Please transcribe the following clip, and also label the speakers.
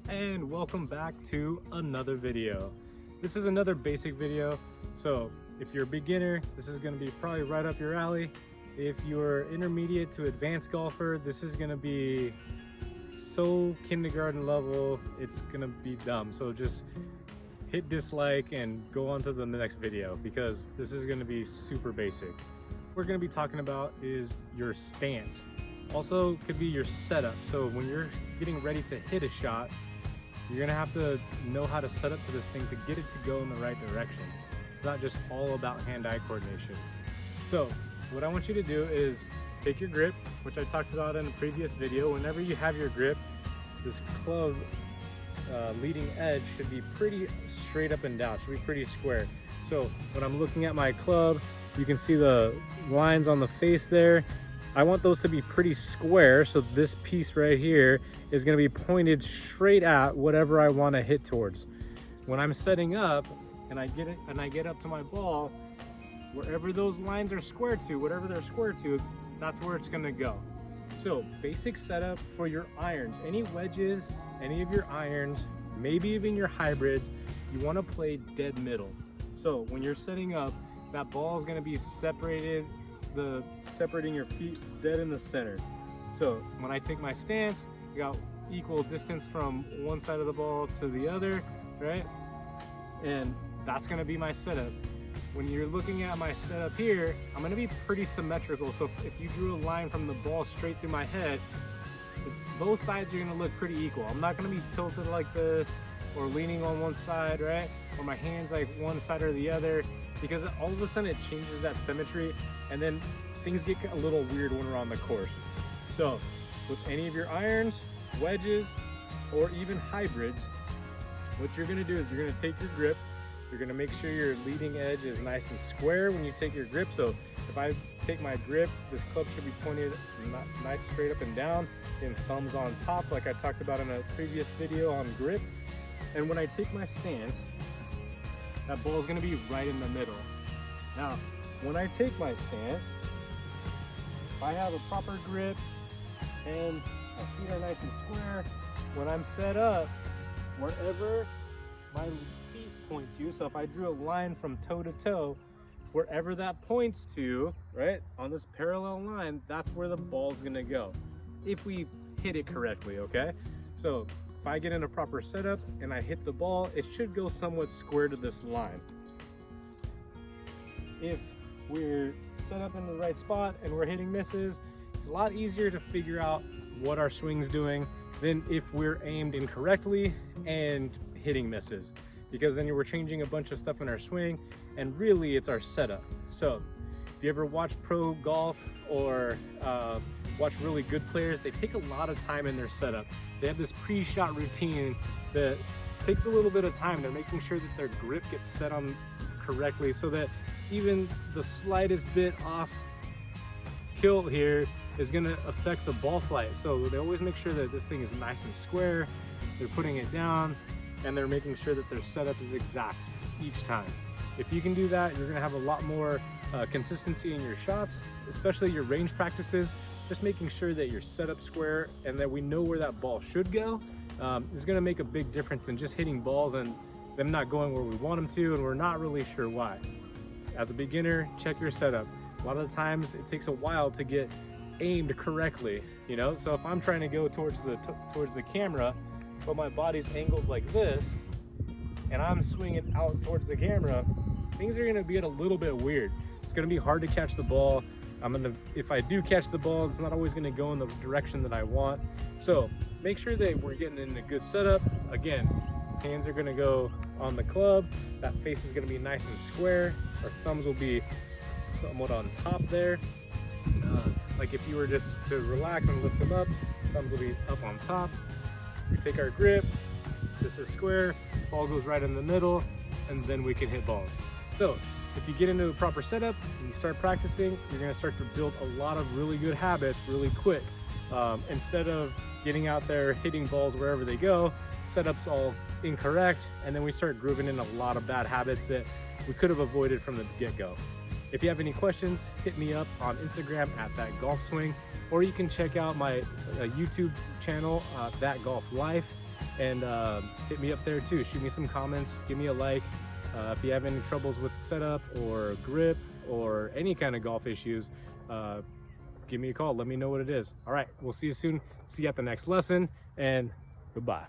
Speaker 1: And welcome back to another video. This is another basic video, so if you're a beginner, this is going to be probably right up your alley. If you're intermediate to advanced golfer, this is going to be so kindergarten level, it's going to be dumb. So just hit dislike and go on to the next video because this is going to be super basic. What we're going to be talking about is your stance. Also could be your setup. So when you're getting ready to hit a shot, you're gonna have to know how to set up to this thing to get it to go in the right direction. It's not just all about hand-eye coordination. So what I want you to do is take your grip, which I talked about in a previous video. Whenever you have your grip, this club leading edge should be pretty straight up and down, should be pretty square. So when I'm looking at my club, you can see the lines on the face there. I want those to be pretty square, so this piece right here is going to be pointed straight at whatever I want to hit towards. When I'm setting up and I get up to my ball, wherever those lines are square to, whatever they're square to, that's where it's going to go. So basic setup for your irons, any wedges, any of your irons, maybe even your hybrids, you want to play dead middle. So when you're setting up, that ball is going to be separating your feet dead in the center. So when I take my stance, I got equal distance from one side of the ball to the other, right? And that's gonna be my setup. When you're looking at my setup here, I'm gonna be pretty symmetrical. So if you drew a line from the ball straight through my head, both sides are gonna look pretty equal. I'm not gonna be tilted like this or leaning on one side, right? Or my hands like one side or the other, because all of a sudden it changes that symmetry, and then things get a little weird when we're on the course. So with any of your irons, wedges, or even hybrids, what you're gonna do is you're gonna take your grip, you're gonna make sure your leading edge is nice and square when you take your grip. So if I take my grip, this club should be pointed nice straight up and down, and thumbs on top like I talked about in a previous video on grip. And when I take my stance, that ball is gonna be right in the middle. Now, when I take my stance, if I have a proper grip and my feet are nice and square, when I'm set up, wherever my feet point to, so if I drew a line from toe to toe, wherever that points to, right, on this parallel line, that's where the ball's gonna go, if we hit it correctly, okay? So if I get in a proper setup and I hit the ball, it should go somewhat square to this line. If we're set up in the right spot and we're hitting misses, it's a lot easier to figure out what our swing's doing than if we're aimed incorrectly and hitting misses, because then we're changing a bunch of stuff in our swing and really it's our setup. So if you ever watch pro golf or watch really good players, they take a lot of time in their setup. They have this pre-shot routine that takes a little bit of time. They're making sure that their grip gets set on correctly so that even the slightest bit off kilt here is going to affect the ball flight. So they always make sure that this thing is nice and square, they're putting it down, and they're making sure that their setup is exact each time. If you can do that, you're going to have a lot more consistency in your shots, especially your range practices. Just making sure that you're set up square and that we know where that ball should go is going to make a big difference than just hitting balls and them not going where we want them to and we're not really sure why. As a beginner, check your setup. A lot of the times it takes a while to get aimed correctly, you know? So if I'm trying to go towards the camera, but my body's angled like this, and I'm swinging out towards the camera, things are gonna be a little bit weird. It's gonna be hard to catch the ball. If I do catch the ball, it's not always gonna go in the direction that I want. So make sure that we're getting in a good setup. Again, hands are gonna go on the club. That face is gonna be nice and square. Our thumbs will be somewhat on top there. Like if you were just to relax and lift them up, thumbs will be up on top. We take our grip, this is square, ball goes right in the middle, and then we can hit balls. So if you get into a proper setup and you start practicing, you're gonna start to build a lot of really good habits really quick. Instead of getting out there hitting balls wherever they go, setup's all incorrect, and then we start grooving in a lot of bad habits that we could have avoided from the get-go. If you have any questions, hit me up on Instagram at ThatGolfSwing, or you can check out my YouTube channel, That Golf Life. and hit me up there too. Shoot me some comments, give me a like. If you have any troubles with setup or grip or any kind of golf issues, give me a call. Let me know what it is. All right, we'll see you soon. See you at the next lesson, and goodbye.